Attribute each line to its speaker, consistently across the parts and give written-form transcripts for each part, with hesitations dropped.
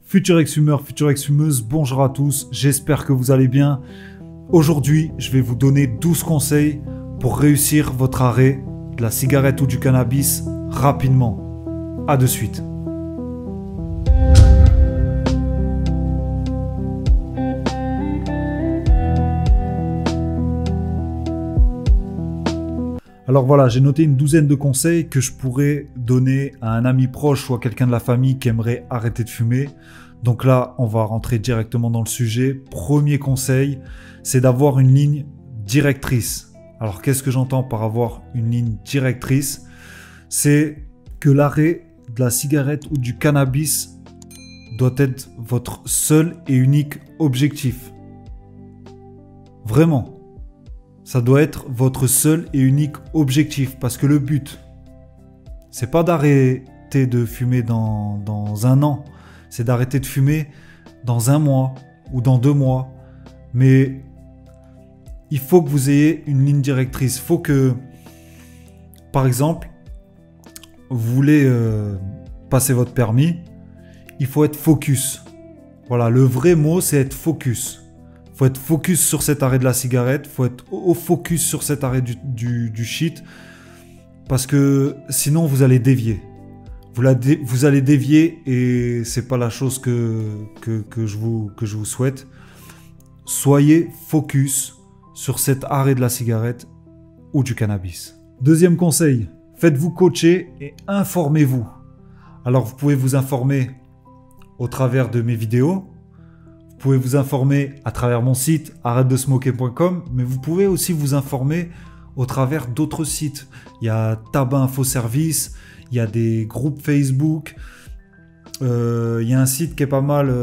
Speaker 1: Futur ex-fumeur, future ex-fumeuse, bonjour à tous, j'espère que vous allez bien. Aujourd'hui, je vais vous donner 12 conseils pour réussir votre arrêt de la cigarette ou du cannabis rapidement. A de suite. Alors voilà, j'ai noté une douzaine de conseils que je pourrais donner à un ami proche ou à quelqu'un de la famille qui aimerait arrêter de fumer. Donc là, on va rentrer directement dans le sujet. Premier conseil, c'est d'avoir une ligne directrice. Alors qu'est-ce que j'entends par avoir une ligne directrice? C'est que l'arrêt de la cigarette ou du cannabis doit être votre seul et unique objectif. Vraiment. Ça doit être votre seul et unique objectif. Parce que le but, c'est pas d'arrêter de fumer dans un an. C'est d'arrêter de fumer dans un mois ou dans 2 mois. Mais il faut que vous ayez une ligne directrice. Il faut que, par exemple, vous voulez passer votre permis, il faut être focus. Voilà, le vrai mot, c'est être focus. Il faut être focus sur cet arrêt de la cigarette, il faut être au focus sur cet arrêt du shit, parce que sinon vous allez dévier. Vous allez dévier et c'est pas la chose que je vous souhaite. Soyez focus sur cet arrêt de la cigarette ou du cannabis. Deuxième conseil, faites-vous coacher et informez-vous. Alors vous pouvez vous informer au travers de mes vidéos. Vous pouvez vous informer à travers mon site arrêtedesmoker.com, mais vous pouvez aussi vous informer au travers d'autres sites. Il y a Tabac Info Service, il y a des groupes Facebook, il y a un site qui est pas mal,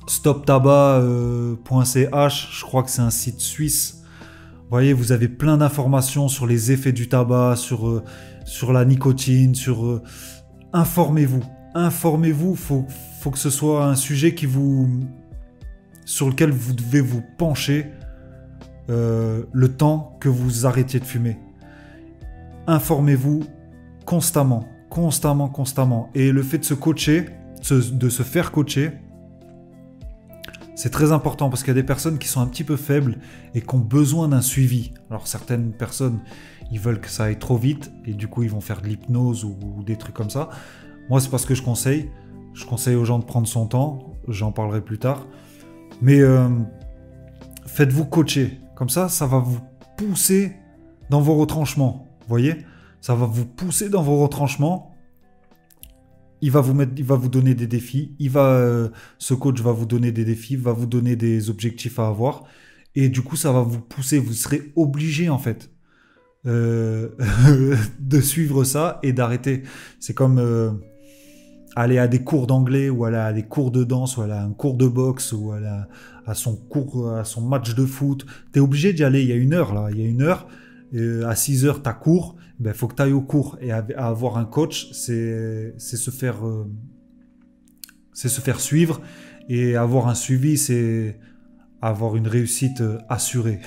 Speaker 1: stoptabac.ch, je crois que c'est un site suisse. Vous voyez, vous avez plein d'informations sur les effets du tabac, sur la nicotine, informez-vous. Informez-vous, faut que ce soit un sujet sur lequel vous devez vous pencher le temps que vous arrêtiez de fumer. Informez-vous constamment. Et le fait de se coacher, de se faire coacher, c'est très important parce qu'il y a des personnes qui sont un petit peu faibles et qui ont besoin d'un suivi. Alors certaines personnes, ils veulent que ça aille trop vite et du coup ils vont faire de l'hypnose ou des trucs comme ça. Moi, c'est pas ce que je conseille. Je conseille aux gens de prendre son temps. J'en parlerai plus tard. Mais faites-vous coacher. Comme ça, ça va vous pousser dans vos retranchements. Vous voyez ? Ça va vous pousser dans vos retranchements. Il va vous donner des défis. Ce coach va vous donner des défis, va vous donner des objectifs à avoir. Et du coup, ça va vous pousser. Vous serez obligé, en fait, de suivre ça et d'arrêter. C'est comme aller à des cours d'anglais ou aller à des cours de danse ou aller à un cours de boxe ou aller à son match de foot. T'es obligé d'y aller. Il y a une heure là. Il y a une heure. À 6 heures, t'as cours. Ben, faut que tu ailles au cours et avoir un coach, c'est se faire suivre, et avoir un suivi, c'est avoir une réussite assurée.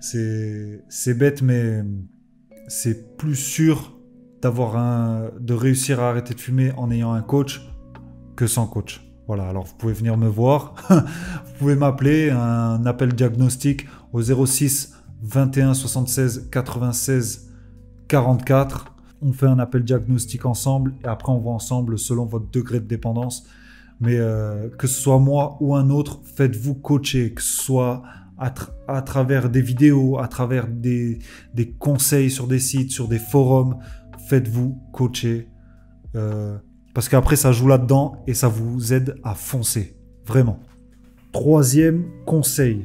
Speaker 1: c'est bête, mais c'est plus sûr de réussir à arrêter de fumer en ayant un coach que sans coach. Voilà, alors vous pouvez venir me voir, vous pouvez m'appeler, un appel diagnostic au 06 21 76 96 44. On fait un appel diagnostic ensemble et après on voit ensemble selon votre degré de dépendance. Mais que ce soit moi ou un autre, faites-vous coacher, que ce soit à travers des vidéos, à travers des conseils sur des sites, sur des forums. Faites-vous coacher parce qu'après ça joue là-dedans et ça vous aide à foncer, vraiment. Troisième conseil,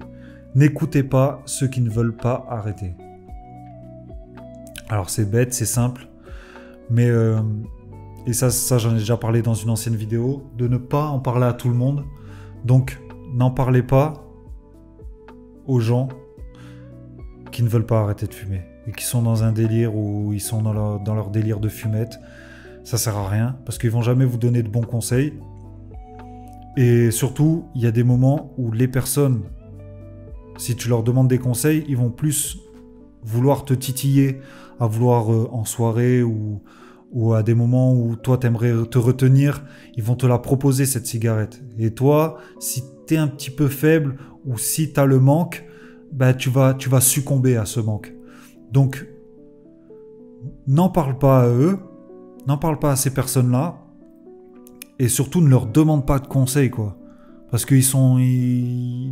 Speaker 1: n'écoutez pas ceux qui ne veulent pas arrêter. Alors c'est bête, c'est simple, mais et ça j'en ai déjà parlé dans une ancienne vidéo, de ne pas en parler à tout le monde. Donc n'en parlez pas aux gens qui ne veulent pas arrêter de fumer et qui sont dans un délire ou ils sont dans leur délire de fumette. Ça sert à rien parce qu'ils vont jamais vous donner de bons conseils. Et surtout, il y a des moments où les personnes, si tu leur demandes des conseils, ils vont plus vouloir te titiller, à vouloir en soirée ou ou à des moments où toi t'aimerais te retenir, ils vont te la proposer cette cigarette. Et toi, si t'es un petit peu faible ou si t'as le manque, bah tu vas succomber à ce manque. Donc, n'en parle pas à eux, n'en parle pas à ces personnes-là, et surtout ne leur demande pas de conseils, quoi. Parce qu'ils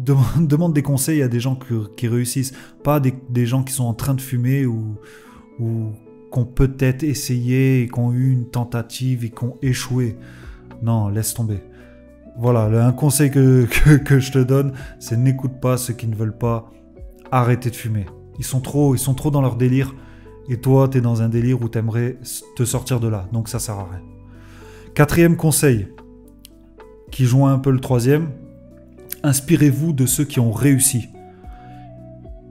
Speaker 1: demandent des conseils à des gens qui réussissent, pas des gens qui sont en train de fumer ou qui ont peut-être essayé et qui ont eu une tentative et qui ont échoué. Non, laisse tomber. Voilà, un conseil que je te donne, c'est n'écoute pas ceux qui ne veulent pas arrêter de fumer. Ils sont trop dans leur délire, et toi, tu es dans un délire où tu aimerais te sortir de là, donc ça sert à rien. 4e conseil, qui joint un peu le 3e, inspirez-vous de ceux qui ont réussi.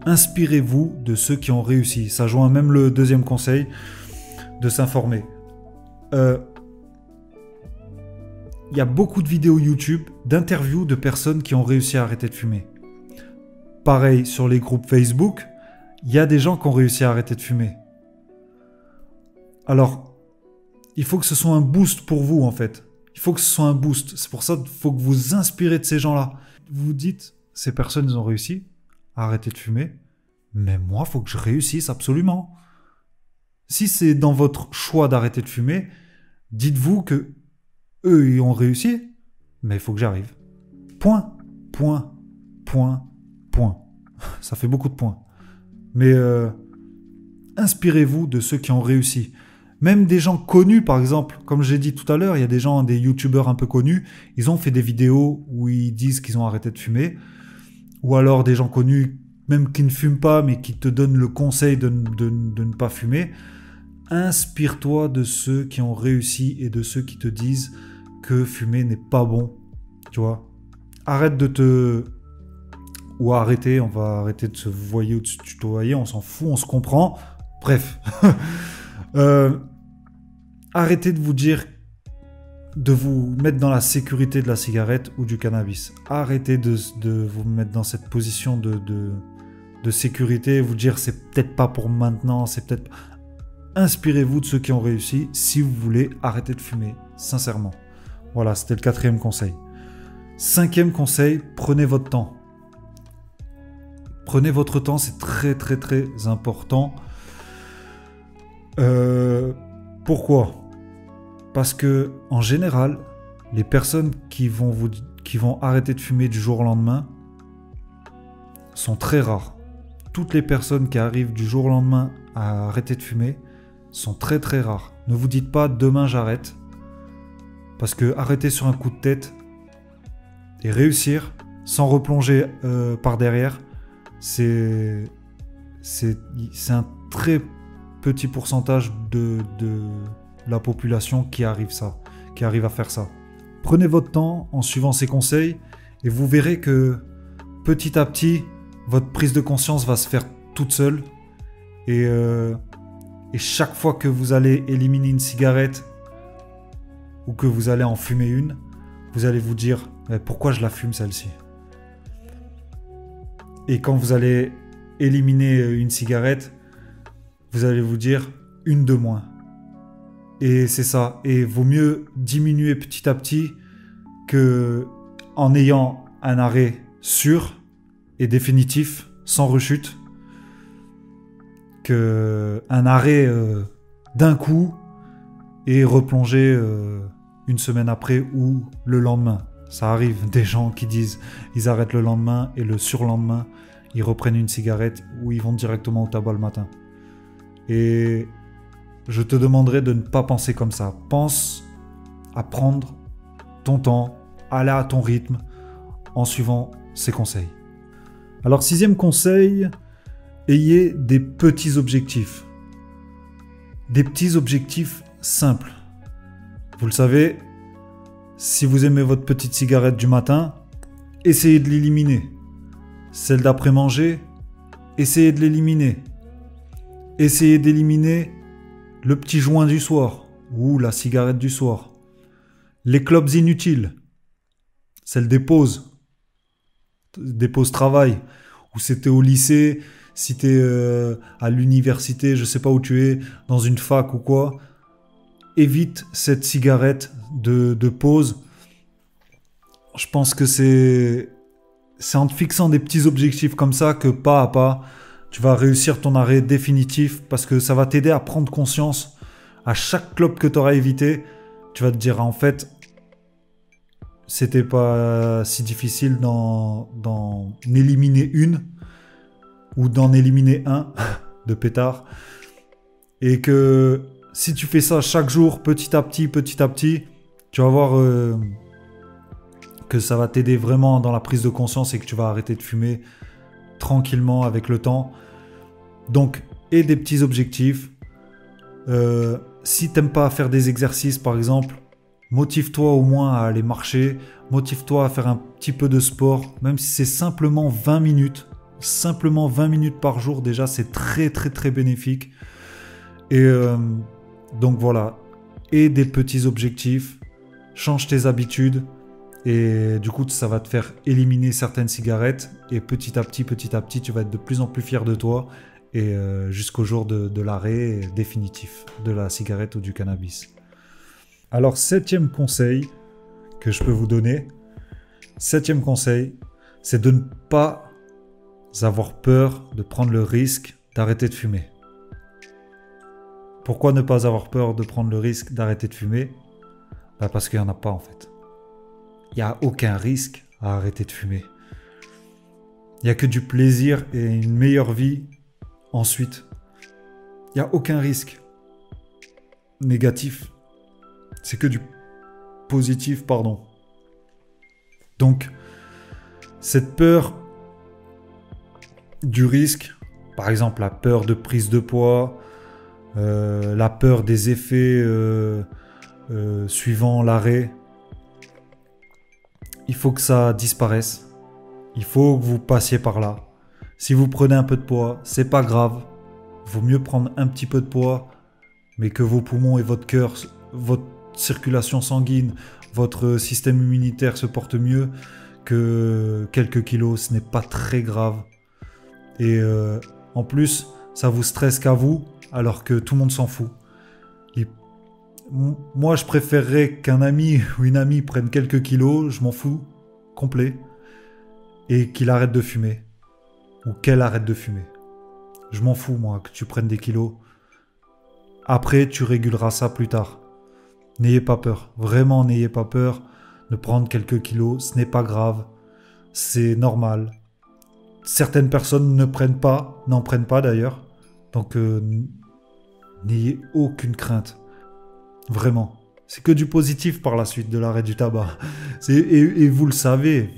Speaker 1: Inspirez-vous de ceux qui ont réussi. Ça joint même le 2e conseil, de s'informer. Il y a beaucoup de vidéos YouTube, d'interviews de personnes qui ont réussi à arrêter de fumer. Pareil, sur les groupes Facebook, il y a des gens qui ont réussi à arrêter de fumer. Alors, il faut que ce soit un boost pour vous, en fait. Il faut que ce soit un boost. C'est pour ça qu'il faut que vous inspirez de ces gens-là. Vous vous dites, ces personnes, ils ont réussi à arrêter de fumer, mais moi, il faut que je réussisse absolument. Si c'est dans votre choix d'arrêter de fumer, dites-vous que eux, ils ont réussi, mais il faut que j'arrive. Point, point, point, point. Ça fait beaucoup de points. Mais inspirez-vous de ceux qui ont réussi. Même des gens connus, par exemple, comme j'ai dit tout à l'heure, il y a des youtubeurs un peu connus, ils ont fait des vidéos où ils disent qu'ils ont arrêté de fumer. Ou alors des gens connus, même qui ne fument pas, mais qui te donnent le conseil de ne pas fumer. Inspire-toi de ceux qui ont réussi et de ceux qui te disent que fumer n'est pas bon. Tu vois ? Arrête de te... Ou arrêtez, on va arrêter de se voyer ou de se tutoyer, on s'en fout, on se comprend. Bref. Arrêtez de vous dire, de vous mettre dans la sécurité de la cigarette ou du cannabis. Arrêtez de vous mettre dans cette position de sécurité, vous dire c'est peut-être pas pour maintenant, c'est peut-être... Inspirez-vous de ceux qui ont réussi si vous voulez arrêter de fumer, sincèrement. Voilà, c'était le 4e conseil. 5e conseil, prenez votre temps. Prenez votre temps, c'est très très très important. Pourquoi ? Parce que en général, les personnes qui vont arrêter de fumer du jour au lendemain sont très rares. Toutes les personnes qui arrivent du jour au lendemain à arrêter de fumer sont très très rares. Ne vous dites pas demain j'arrête, parce que arrêter sur un coup de tête et réussir sans replonger par derrière, c'est un très petit pourcentage de la population qui arrive à faire ça. Prenez votre temps en suivant ces conseils et vous verrez que petit à petit, votre prise de conscience va se faire toute seule et chaque fois que vous allez éliminer une cigarette ou que vous allez en fumer une, vous allez vous dire pourquoi je la fume celle-ci. Et quand vous allez éliminer une cigarette, vous allez vous dire une de moins. Et c'est ça. Et vaut mieux diminuer petit à petit que en ayant un arrêt sûr et définitif, sans rechute, qu'un arrêt d'un coup et replonger une semaine après ou le lendemain. Ça arrive des gens qui disent ils arrêtent le lendemain et le surlendemain ils reprennent une cigarette ou ils vont directement au tabac le matin. Et je te demanderai de ne pas penser comme ça. Pense à prendre ton temps, aller à ton rythme en suivant ces conseils. Alors 6e conseil, ayez des petits objectifs. Des petits objectifs simples. Vous le savez, si vous aimez votre petite cigarette du matin, essayez de l'éliminer. Celle d'après-manger, essayez de l'éliminer. Essayez d'éliminer le petit joint du soir ou la cigarette du soir. Les clopes inutiles, celle des pauses travail, ou c'était au lycée, si t'es à l'université, je sais pas où tu es, dans une fac ou quoi. évite cette cigarette de pause. Je pense que c'est en te fixant des petits objectifs comme ça que pas à pas, tu vas réussir ton arrêt définitif parce que ça va t'aider à prendre conscience. À chaque clope que tu auras évité, tu vas te dire en fait, c'était pas si difficile d'en éliminer une ou d'en éliminer un de pétard. Et que si tu fais ça chaque jour, petit à petit, tu vas voir que ça va t'aider vraiment dans la prise de conscience et que tu vas arrêter de fumer tranquillement avec le temps. Donc, et des petits objectifs. Si t'aimes pas faire des exercices, par exemple, motive-toi au moins à aller marcher, motive-toi à faire un petit peu de sport, même si c'est simplement 20 minutes. Simplement 20 minutes par jour, déjà, c'est très très très bénéfique. Et donc voilà, et des petits objectifs, change tes habitudes, et du coup, ça va te faire éliminer certaines cigarettes, et petit à petit, tu vas être de plus en plus fier de toi, et jusqu'au jour de l'arrêt définitif de la cigarette ou du cannabis. Alors, 7e conseil que je peux vous donner, 7e conseil, c'est de ne pas avoir peur de prendre le risque d'arrêter de fumer. Pourquoi ne pas avoir peur de prendre le risque d'arrêter de fumer ? Parce qu'il n'y en a pas en fait. Il n'y a aucun risque à arrêter de fumer. Il n'y a que du plaisir et une meilleure vie ensuite. Il n'y a aucun risque négatif. C'est que du positif, pardon. Donc, cette peur du risque, par exemple la peur de prise de poids, la peur des effets suivant l'arrêt, il faut que ça disparaisse. Il faut que vous passiez par là. Si vous prenez un peu de poids, c'est pas grave. Il vaut mieux prendre un petit peu de poids, mais que vos poumons et votre cœur, votre circulation sanguine, votre système immunitaire se porte mieux que quelques kilos. Ce n'est pas très grave. Et en plus, ça vous stresse qu'à vous, alors que tout le monde s'en fout. Moi, je préférerais qu'un ami ou une amie prenne quelques kilos, je m'en fous, complet, et qu'il arrête de fumer. Ou qu'elle arrête de fumer. Je m'en fous, moi, que tu prennes des kilos. Après, tu réguleras ça plus tard. N'ayez pas peur. Vraiment, n'ayez pas peur de prendre quelques kilos. Ce n'est pas grave. C'est normal. Certaines personnes n'en prennent pas d'ailleurs. Donc, n'ayez aucune crainte. Vraiment. C'est que du positif par la suite de l'arrêt du tabac. Et vous le savez.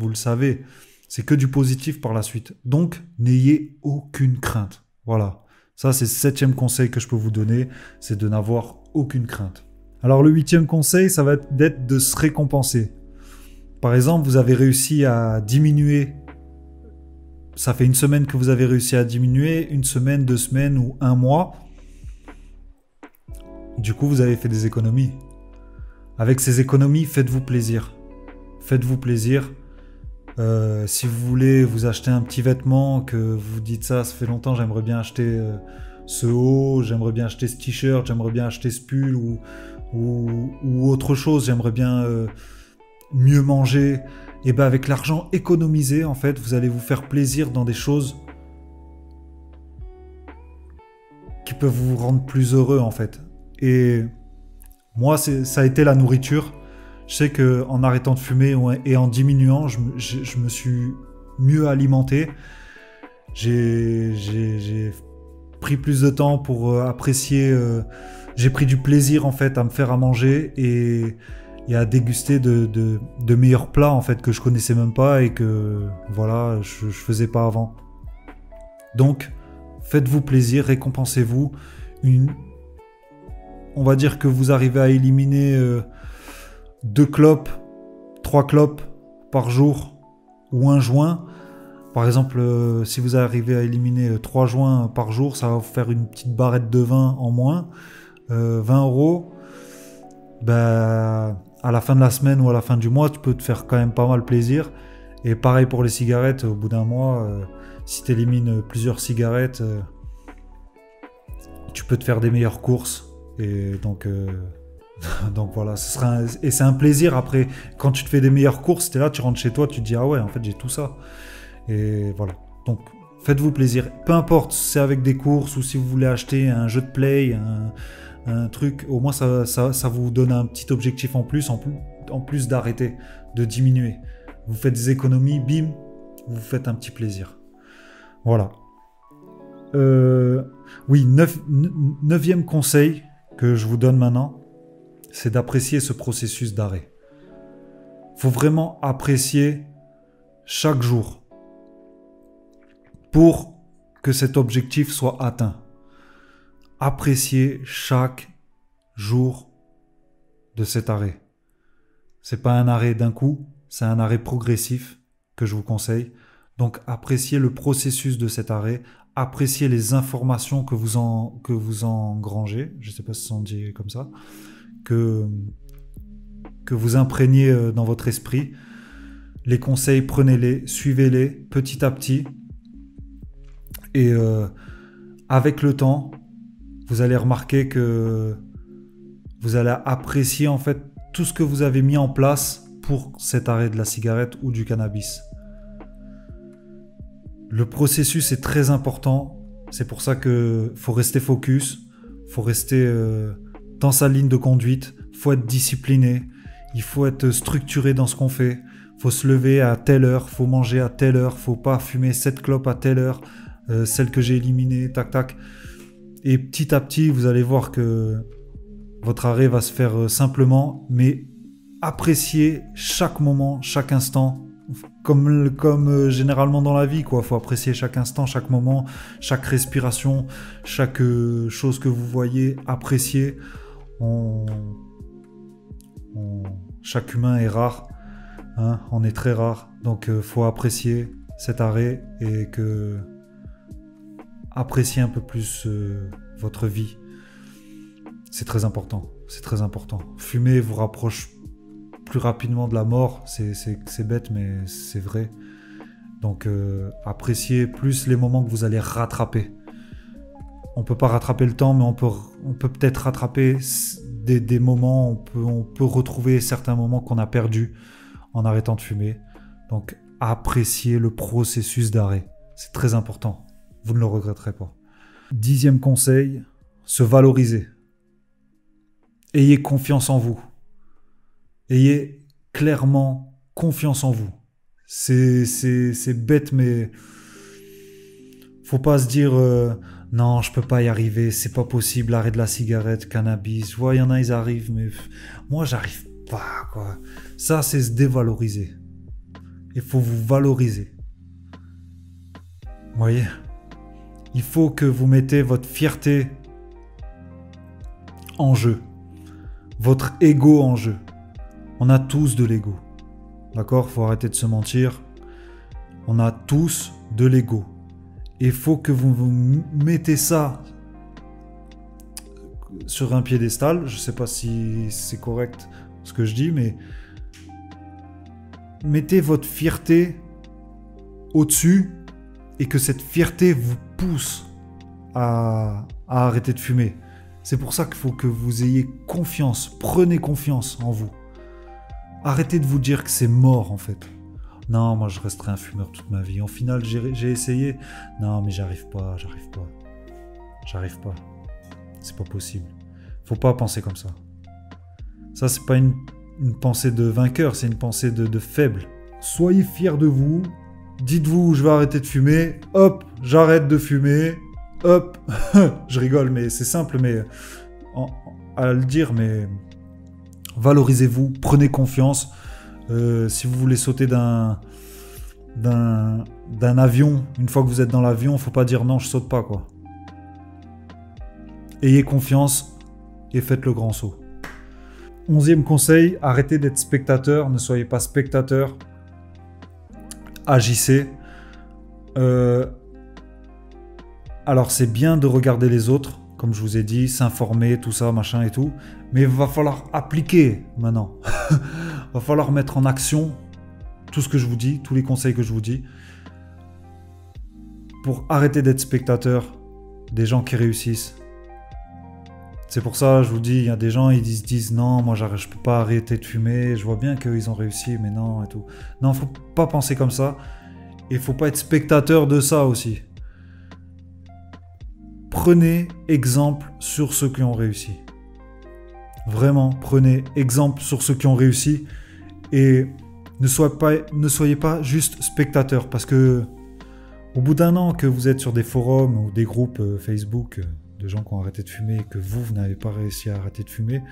Speaker 1: C'est que du positif par la suite. Donc, n'ayez aucune crainte. Voilà. Ça, c'est le 7e conseil que je peux vous donner. C'est de n'avoir aucune crainte. Alors, le 8e conseil, ça va être de se récompenser. Par exemple, vous avez réussi à diminuer. Ça fait une semaine que vous avez réussi à diminuer. Une semaine, 2 semaines ou 1 mois. Du coup, vous avez fait des économies. Avec ces économies, faites-vous plaisir. Faites-vous plaisir. Si vous voulez vous acheter un petit vêtement, que vous dites ça fait longtemps, j'aimerais bien acheter ce haut, j'aimerais bien acheter ce t-shirt, j'aimerais bien acheter ce pull ou autre chose, j'aimerais bien mieux manger. Et bien avec l'argent économisé, en fait, vous allez vous faire plaisir dans des choses qui peuvent vous rendre plus heureux, en fait. Et moi, ça a été la nourriture. Je sais qu'en arrêtant de fumer et en diminuant, je me suis mieux alimenté. J'ai pris plus de temps pour apprécier. J'ai pris du plaisir en fait à me faire à manger et à déguster de meilleurs plats en fait que je connaissais même pas et que voilà je faisais pas avant. Donc faites-vous plaisir, récompensez-vous. On va dire que vous arrivez à éliminer 2 clopes, 3 clopes par jour ou 1 joint. Par exemple, si vous arrivez à éliminer 3 joints par jour, ça va vous faire une petite barrette de vin en moins. 20 €. Ben, à la fin de la semaine ou à la fin du mois, tu peux te faire quand même pas mal plaisir. Et pareil pour les cigarettes, au bout d'un mois, si tu élimines plusieurs cigarettes, tu peux te faire des meilleures courses. Et donc, Donc voilà, et c'est un plaisir après. Quand tu te fais des meilleures courses, t'es là, tu rentres chez toi, tu te dis ah ouais, en fait j'ai tout ça. Et voilà. Donc faites-vous plaisir. Peu importe si c'est avec des courses ou si vous voulez acheter un jeu de play, un truc, au moins ça vous donne un petit objectif en plus d'arrêter, de diminuer. Vous faites des économies, bim, vous faites un petit plaisir. Voilà. Oui, neuvième conseil que je vous donne maintenant, c'est d'apprécier ce processus d'arrêt. Il faut vraiment apprécier chaque jour pour que cet objectif soit atteint. Apprécier chaque jour de cet arrêt. C'est pas un arrêt d'un coup, c'est un arrêt progressif que je vous conseille. Donc appréciez le processus de cet arrêt, appréciez les informations que vous engrangez, je ne sais pas si on dit comme ça, que vous imprégnez dans votre esprit. Les conseils, prenez-les, suivez-les petit à petit. Et avec le temps, vous allez remarquer que vous allez apprécier en fait tout ce que vous avez mis en place pour cet arrêt de la cigarette ou du cannabis. Le processus est très important. C'est pour ça qu'il faut rester focus, il faut rester dans sa ligne de conduite, il faut être discipliné, il faut être structuré dans ce qu'on fait, il faut se lever à telle heure, il faut manger à telle heure, il ne faut pas fumer 7 clopes à telle heure, celle que j'ai éliminée, tac tac. Et petit à petit, vous allez voir que votre arrêt va se faire simplement, mais appréciez chaque moment, chaque instant, comme généralement dans la vie, quoi. Faut apprécier chaque instant, chaque moment, chaque respiration, chaque chose que vous voyez, apprécier. Chaque humain est rare, hein, on est très rare, donc faut apprécier cet arrêt et apprécier un peu plus votre vie. C'est très important, c'est très important. Fumer vous rapproche plus rapidement de la mort, c'est bête mais c'est vrai. Donc appréciez plus les moments que vous allez rattraper. On peut pas rattraper le temps, mais on peut peut-être rattraper des moments, on peut retrouver certains moments qu'on a perdus en arrêtant de fumer. Donc appréciez le processus d'arrêt, c'est très important, vous ne le regretterez pas. 10e conseil, se valoriser. Ayez confiance en vous. Ayez clairement confiance en vous. C'est bête, mais faut pas se dire non, je peux pas y arriver, c'est pas possible, arrêt de la cigarette, cannabis. Je vois, il y en a, ils arrivent, mais moi, j'arrive pas, quoi. Ça, c'est se dévaloriser. Il faut vous valoriser. Vous voyez ? Il faut que vous mettez votre fierté en jeu. Votre ego en jeu. On a tous de l'ego. D'accord ? Faut arrêter de se mentir. On a tous de l'ego. Il faut que vous mettez ça sur un piédestal. Je ne sais pas si c'est correct ce que je dis, mais mettez votre fierté au-dessus et que cette fierté vous pousse à arrêter de fumer. C'est pour ça qu'il faut que vous ayez confiance. Prenez confiance en vous. Arrêtez de vous dire que c'est mort en fait. Non, moi je resterai un fumeur toute ma vie. Au final, j'ai essayé. Non, mais j'arrive pas. C'est pas possible. Faut pas penser comme ça. Ça, c'est pas une pensée de vainqueur, c'est une pensée de faible. Soyez fiers de vous. Dites-vous, je vais arrêter de fumer. Hop, j'arrête de fumer. Hop. Je rigole, mais c'est simple, mais à le dire, mais valorisez-vous, prenez confiance. Si vous voulez sauter d'un avion, une fois que vous êtes dans l'avion, il ne faut pas dire non, je saute pas, quoi. Ayez confiance et faites le grand saut. 11e conseil, arrêtez d'être spectateur, ne soyez pas spectateur. Agissez. Alors c'est bien de regarder les autres, comme je vous ai dit, s'informer, tout ça, machin et tout, mais il va falloir appliquer maintenant. Il va falloir mettre en action tout ce que je vous dis, tous les conseils que je vous dis, pour arrêter d'être spectateur des gens qui réussissent, C'est pour ça, je vous dis, il y a des gens, ils se disent non, moi je peux pas arrêter de fumer, je vois bien qu'ils ont réussi, mais non, et tout. Non, faut pas penser comme ça, et faut pas être spectateur de ça aussi. Prenez exemple sur ceux qui ont réussi. Vraiment, prenez exemple sur ceux qui ont réussi, et ne soyez pas juste spectateur, parce que au bout d'un an que vous êtes sur des forums ou des groupes Facebook de gens qui ont arrêté de fumer et que vous n'avez pas réussi à arrêter de fumer,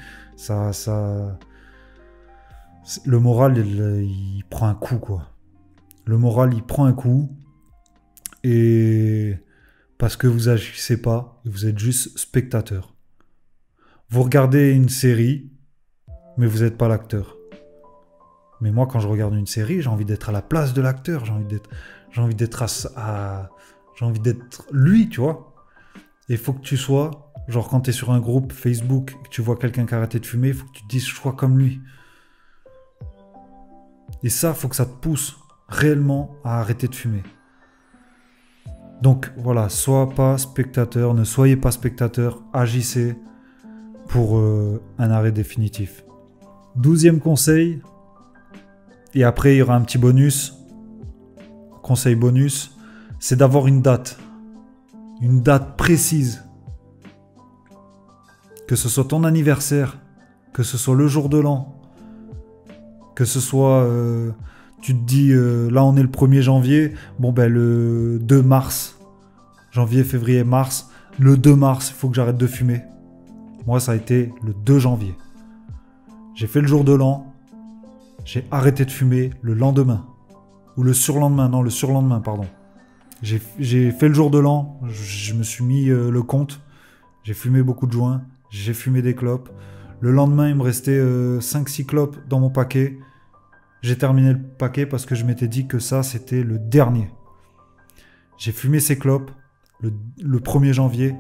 Speaker 1: le moral, il prend un coup, quoi. Le moral, il prend un coup, et parce que vous agissez pas, vous êtes juste spectateur. Vous regardez une série, mais vous n'êtes pas l'acteur. Mais moi, quand je regarde une série, j'ai envie d'être à la place de l'acteur, j'ai envie d'être lui, tu vois. Et il faut que tu sois, genre quand tu es sur un groupe Facebook et que tu vois quelqu'un qui a arrêté de fumer, il faut que tu te dises je sois comme lui. Et ça, il faut que ça te pousse réellement à arrêter de fumer. Donc voilà, sois pas spectateur, ne soyez pas spectateur, agissez pour un arrêt définitif. 12e conseil, et après il y aura un petit bonus, conseil bonus, c'est d'avoir une date précise. Que ce soit ton anniversaire, que ce soit le jour de l'an, que ce soit, tu te dis, là on est le 1er janvier, bon ben le 2 mars, janvier, février, mars, le 2 mars, il faut que j'arrête de fumer. Moi ça a été le 2 janvier. J'ai fait le jour de l'an, j'ai arrêté de fumer le lendemain. Ou le surlendemain, pardon. J'ai fait le jour de l'an, je me suis mis le compte, j'ai fumé beaucoup de joints, j'ai fumé des clopes. Le lendemain, il me restait 5-6 clopes dans mon paquet. J'ai terminé le paquet parce que je m'étais dit que ça, c'était le dernier. J'ai fumé ces clopes le 1er janvier,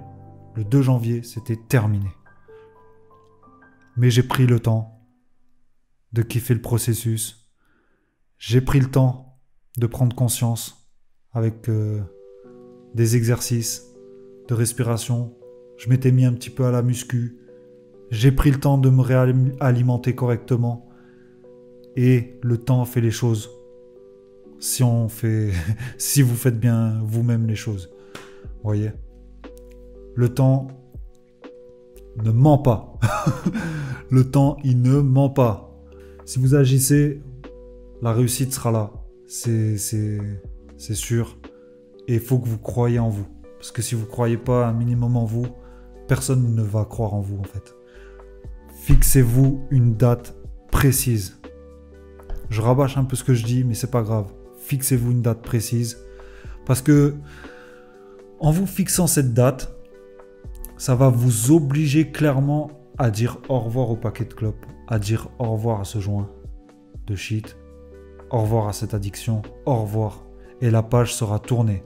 Speaker 1: le 2 janvier, c'était terminé. Mais j'ai pris le temps de kiffer le processus. J'ai pris le temps de prendre conscience avec des exercices de respiration. Je m'étais mis un petit peu à la muscu. J'ai pris le temps de me réalimenter correctement. Et le temps fait les choses. Si vous faites bien vous-même les choses. Vous voyez ? Le temps ne ment pas. Le temps, il ne ment pas. Si vous agissez, la réussite sera là. C'est sûr. Et il faut que vous croyiez en vous. Parce que si vous ne croyez pas un minimum en vous, personne ne va croire en vous en fait. Fixez-vous une date précise. Je rabâche un peu ce que je dis, mais c'est pas grave. Fixez-vous une date précise. Parce que en vous fixant cette date, ça va vous obliger clairement à dire au revoir au paquet de clopes, à dire au revoir à ce joint de shit, au revoir à cette addiction, au revoir. Et la page sera tournée.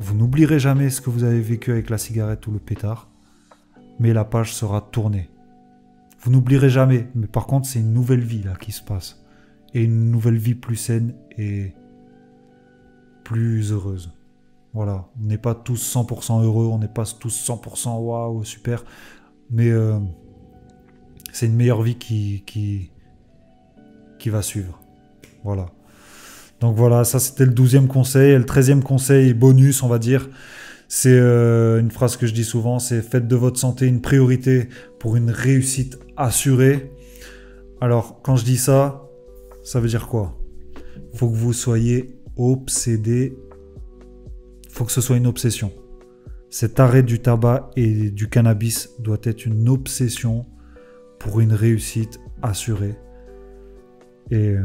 Speaker 1: Vous n'oublierez jamais ce que vous avez vécu avec la cigarette ou le pétard, mais la page sera tournée. Vous n'oublierez jamais, mais par contre, c'est une nouvelle vie là qui se passe. Et une nouvelle vie plus saine et plus heureuse. Voilà, on n'est pas tous 100% heureux, on n'est pas tous 100% waouh, super, mais c'est une meilleure vie qui va suivre. Voilà. Donc voilà, ça c'était le 12e conseil. Et le 13e conseil, bonus on va dire, c'est une phrase que je dis souvent, c'est faites de votre santé une priorité pour une réussite assurée. Alors quand je dis ça, ça veut dire quoi ? Il faut que vous soyez obsédé, il faut que ce soit une obsession. Cet arrêt du tabac et du cannabis doit être une obsession pour une réussite assurée. Et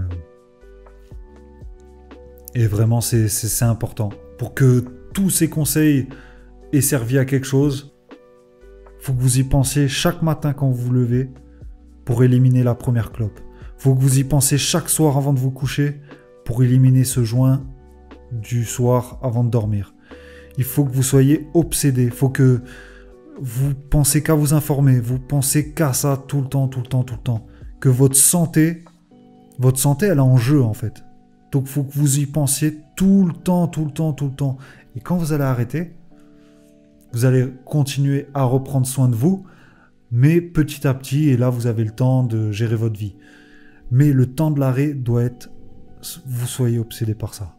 Speaker 1: vraiment, c'est important. Pour que tous ces conseils aient servi à quelque chose, il faut que vous y pensiez chaque matin quand vous vous levez pour éliminer la première clope. Il faut que vous y pensiez chaque soir avant de vous coucher pour éliminer ce joint du soir avant de dormir. Il faut que vous soyez obsédé. Il faut que vous pensez qu'à vous informer. Vous pensez qu'à ça tout le temps. Que votre santé, elle est en jeu en fait. Donc il faut que vous y pensiez tout le temps. Et quand vous allez arrêter, vous allez continuer à reprendre soin de vous, Mais petit à petit, et là vous avez le temps de gérer votre vie. Mais le temps de l'arrêt doit être, vous soyez obsédé par ça.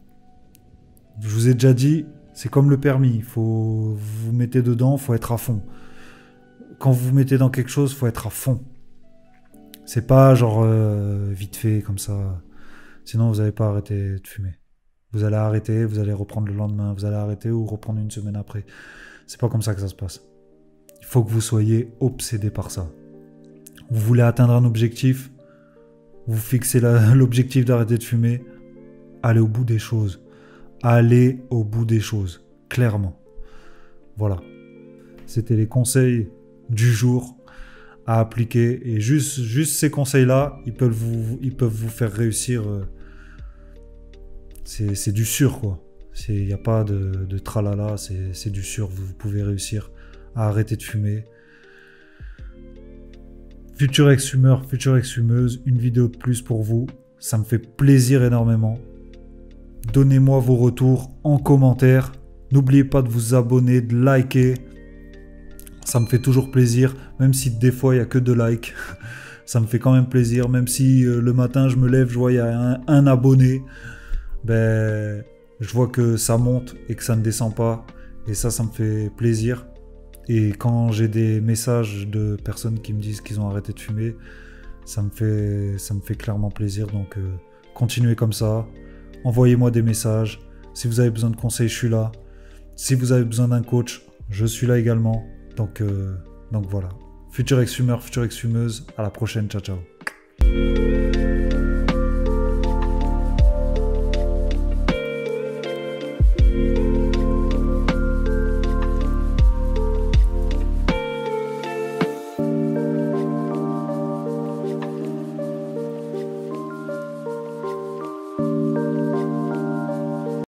Speaker 1: Je vous ai déjà dit, c'est comme le permis, vous vous mettez dedans, il faut être à fond. Quand vous vous mettez dans quelque chose, il faut être à fond. C'est pas genre vite fait comme ça. Sinon, vous n'allez pas arrêter de fumer. Vous allez arrêter, vous allez reprendre le lendemain, vous allez arrêter ou reprendre une semaine après. C'est pas comme ça que ça se passe. Il faut que vous soyez obsédé par ça. Vous voulez atteindre un objectif, vous fixez l'objectif d'arrêter de fumer, allez au bout des choses. Allez au bout des choses, clairement. Voilà. C'était les conseils du jour à appliquer. Et juste ces conseils-là, ils peuvent vous faire réussir. C'est du sûr, quoi. Il n'y a pas de tralala, c'est du sûr. Vous pouvez réussir à arrêter de fumer. Futur ex-fumeur, future ex-fumeuse, une vidéo de plus pour vous. Ça me fait plaisir énormément. Donnez-moi vos retours en commentaire. N'oubliez pas de vous abonner, de liker. Ça me fait toujours plaisir, même si des fois il n'y a que 2 likes. Ça me fait quand même plaisir, même si le matin je me lève, je vois il y a un abonné. Ben, je vois que ça monte et que ça ne descend pas. Et ça me fait plaisir. Et quand j'ai des messages de personnes qui me disent qu'ils ont arrêté de fumer, ça me fait clairement plaisir. Donc continuez comme ça. Envoyez-moi des messages. Si vous avez besoin de conseils, je suis là. Si vous avez besoin d'un coach, je suis là également. Donc voilà. Futur ex-fumeur, future ex-fumeuse. À la prochaine. Ciao, ciao.